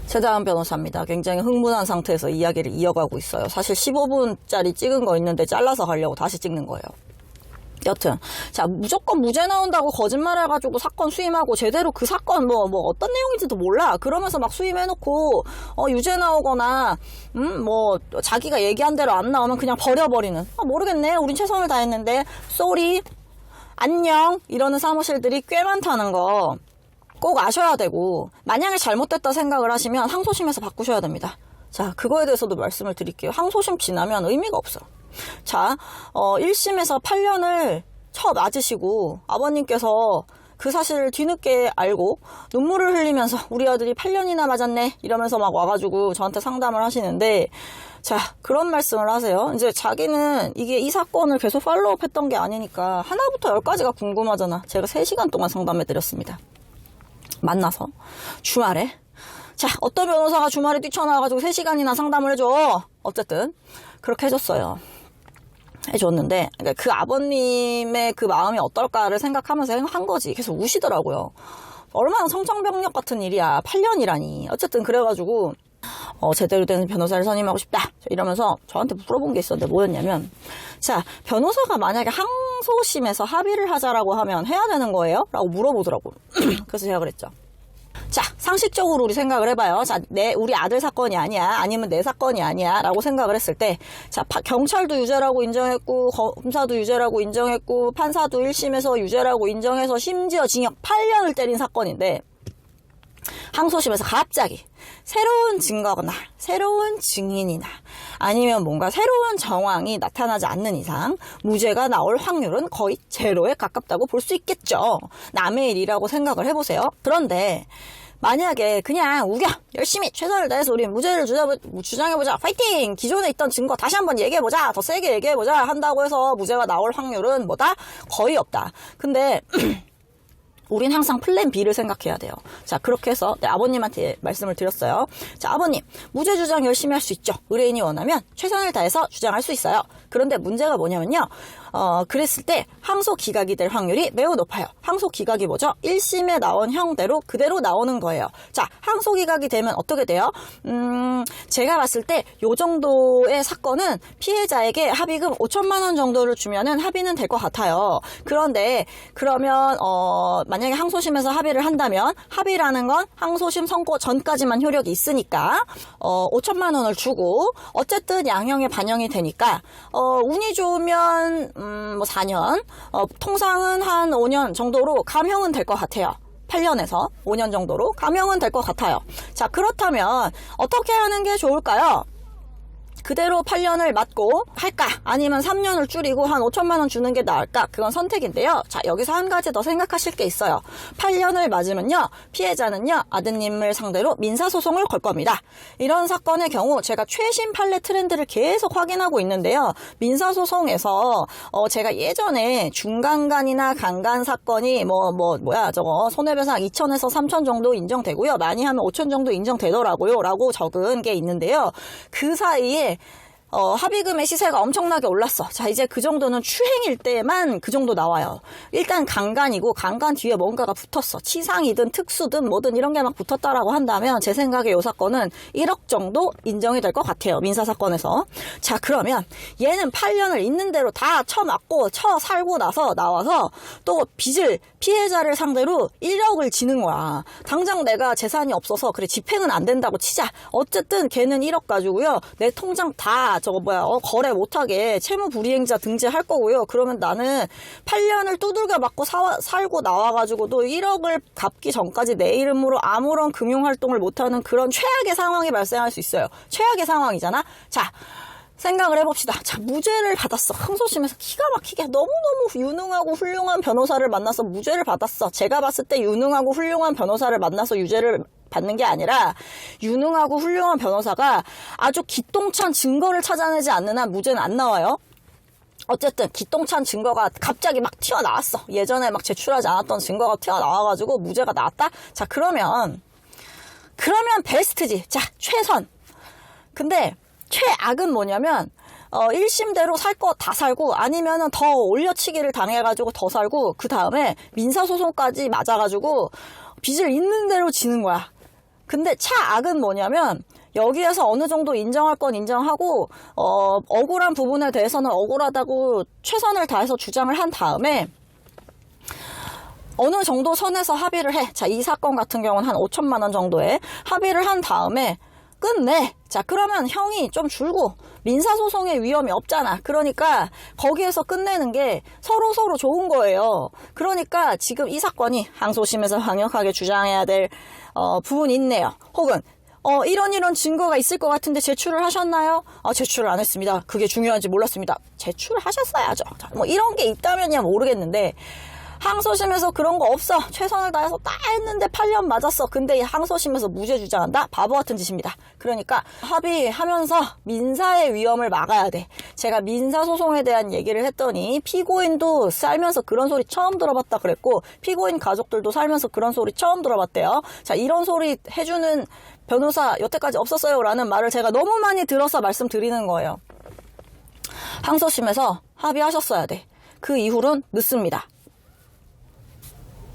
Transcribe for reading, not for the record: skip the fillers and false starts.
최다은 변호사입니다. 굉장히 흥분한 상태에서 이야기를 이어가고 있어요. 사실 15분짜리 찍은 거 있는데 잘라서 가려고 다시 찍는 거예요. 여튼 자, 무조건 무죄 나온다고 거짓말 해가지고 사건 수임하고 제대로 그 사건 뭐 어떤 내용인지도 몰라 그러면서 막 수임해놓고 유죄 나오거나 뭐 자기가 얘기한 대로 안 나오면 그냥 버려버리는, 모르겠네, 우린 최선을 다했는데 쏘리 안녕 이러는 사무실들이 꽤 많다는 거 꼭 아셔야 되고, 만약에 잘못됐다 생각을 하시면 항소심에서 바꾸셔야 됩니다. 자, 그거에 대해서도 말씀을 드릴게요. 항소심 지나면 의미가 없어. 자, 1심에서 8년을 맞으시고 아버님께서 그 사실을 뒤늦게 알고 눈물을 흘리면서 우리 아들이 8년이나 맞았네 이러면서 막 와가지고 저한테 상담을 하시는데, 자, 그런 말씀을 하세요. 이제 자기는 이 사건을 계속 팔로우업 했던 게 아니니까 하나부터 10까지가 궁금하잖아. 제가 3시간 동안 상담해드렸습니다. 만나서 주말에. 자, 어떤 변호사가 주말에 뛰쳐나와가지고 3시간이나 상담을 해줘. 어쨌든 그렇게 해줬어요. 해줬는데 그 아버님의 그 마음이 어떨까를 생각하면서 한 거지. 계속 우시더라고요. 얼마나 성정병력 같은 일이야. 8년이라니. 어쨌든 그래가지고 제대로 된 변호사를 선임하고 싶다 이러면서 저한테 물어본 게 있었는데 뭐였냐면, 자, 변호사가 만약에 항소심에서 합의를 하자라고 하면 해야 되는 거예요? 라고 물어보더라고. 그래서 제가 그랬죠. 자, 상식적으로 우리 생각을 해봐요. 자, 우리 아들 사건이 아니야, 아니면 내 사건이 아니야 라고 생각을 했을 때, 자, 경찰도 유죄라고 인정했고 검사도 유죄라고 인정했고 판사도 1심에서 유죄라고 인정해서 심지어 징역 8년을 때린 사건인데, 항소심에서 갑자기 새로운 증거거나 새로운 증인이나 아니면 뭔가 새로운 정황이 나타나지 않는 이상 무죄가 나올 확률은 거의 제로에 가깝다고 볼 수 있겠죠. 남의 일이라고 생각을 해보세요. 그런데 만약에 그냥 우겨 열심히 최선을 다해서 우리 무죄를 주장해보자, 파이팅, 기존에 있던 증거 다시 한번 얘기해보자, 더 세게 얘기해보자 한다고 해서 무죄가 나올 확률은 뭐다? 거의 없다. 근데 우린 항상 플랜 B를 생각해야 돼요. 자, 그렇게 해서 아버님한테 말씀을 드렸어요. 자, 아버님, 무죄 주장 열심히 할 수 있죠. 의뢰인이 원하면 최선을 다해서 주장할 수 있어요. 그런데 문제가 뭐냐면요. 그랬을 때 항소 기각이 될 확률이 매우 높아요. 항소 기각이 뭐죠? 1심에 나온 형대로 그대로 나오는 거예요. 자, 항소 기각이 되면 어떻게 돼요? 제가 봤을 때 요 정도의 사건은 피해자에게 합의금 5천만 원 정도를 주면은 합의는 될 것 같아요. 그런데 그러면 만약에 항소심에서 합의를 한다면, 합의라는 건 항소심 선고 전까지만 효력이 있으니까 5천만 원을 주고 어쨌든 양형에 반영이 되니까 운이 좋으면 뭐 4년, 통상은 한 5년 정도로 감형은 될 것 같아요. 8년에서 5년 정도로 감형은 될 것 같아요. 자, 그렇다면 어떻게 하는 게 좋을까요? 그대로 8년을 맞고 할까? 아니면 3년을 줄이고 한 5천만 원 주는 게 나을까? 그건 선택인데요. 자, 여기서 한 가지 더 생각하실 게 있어요. 8년을 맞으면요, 피해자는요, 아드님을 상대로 민사소송을 걸 겁니다. 이런 사건의 경우 제가 최신 판례 트렌드를 계속 확인하고 있는데요. 민사소송에서 제가 예전에 중간간이나 강간 사건이 저거 손해배상 2천에서 3천 정도 인정되고요. 많이 하면 5천 정도 인정되더라고요. 라고 적은 게 있는데요. 그 사이에 합의금의 시세가 엄청나게 올랐어. 자, 이제 그 정도는 추행일 때만 그 정도 나와요. 일단 강간이고 강간 뒤에 뭔가가 붙었어. 치상이든 특수든 뭐든 이런 게 막 붙었다라고 한다면 제 생각에 이 사건은 1억 정도 인정이 될 것 같아요. 민사사건에서. 자, 그러면 얘는 8년을 있는 대로 다 쳐맞고 쳐살고 나서 나와서 또 빚을 피해자를 상대로 1억을 지는 거야. 당장 내가 재산이 없어서 그래 집행은 안 된다고 치자. 어쨌든 걔는 1억 가지고요. 내 통장 다 거래 못하게 채무불이행자 등재할 거고요. 그러면 나는 8년을 두들겨 맞고 살고 나와가지고도 1억을 갚기 전까지 내 이름으로 아무런 금융활동을 못하는 그런 최악의 상황이 발생할 수 있어요. 최악의 상황이잖아. 자, 생각을 해봅시다. 자, 무죄를 받았어. 항소심에서 기가 막히게 너무너무 유능하고 훌륭한 변호사를 만나서 무죄를 받았어. 제가 봤을 때 유능하고 훌륭한 변호사를 만나서 유죄를 받는 게 아니라 유능하고 훌륭한 변호사가 아주 기똥찬 증거를 찾아내지 않는 한 무죄는 안 나와요. 어쨌든 기똥찬 증거가 갑자기 막 튀어나왔어. 예전에 막 제출하지 않았던 증거가 튀어나와가지고 무죄가 나왔다? 자, 그러면 베스트지. 자, 최선. 근데 최악은 뭐냐면 1심대로 살 거 다 살고 아니면은 더 올려치기를 당해가지고 더 살고 그 다음에 민사소송까지 맞아가지고 빚을 있는 대로 지는 거야. 근데 차악은 뭐냐면 여기에서 어느 정도 인정할 건 인정하고 억울한 부분에 대해서는 억울하다고 최선을 다해서 주장을 한 다음에 어느 정도 선에서 합의를 해. 자, 이 사건 같은 경우는 한 5천만 원 정도에 합의를 한 다음에 끝내. 자, 그러면 형이 좀 줄고 민사소송의 위험이 없잖아. 그러니까 거기에서 끝내는 게 서로 좋은 거예요. 그러니까 지금 이 사건이 항소심에서 강력하게 주장해야 될 부분이 있네요. 혹은 이런 증거가 있을 것 같은데 제출을 하셨나요? 제출을 안 했습니다. 그게 중요한지 몰랐습니다. 제출을 하셨어야죠. 자, 뭐 이런 게 있다면야 모르겠는데 항소심에서 그런 거 없어. 최선을 다해서 다 했는데 8년 맞았어. 근데 항소심에서 무죄 주장한다? 바보 같은 짓입니다. 그러니까 합의하면서 민사의 위험을 막아야 돼. 제가 민사소송에 대한 얘기를 했더니 피고인도 살면서 그런 소리 처음 들어봤다 그랬고 피고인 가족들도 살면서 그런 소리 처음 들어봤대요. 자, 이런 소리 해주는 변호사 여태까지 없었어요 라는 말을 제가 너무 많이 들어서 말씀드리는 거예요. 항소심에서 합의하셨어야 돼. 그 이후로는 늦습니다.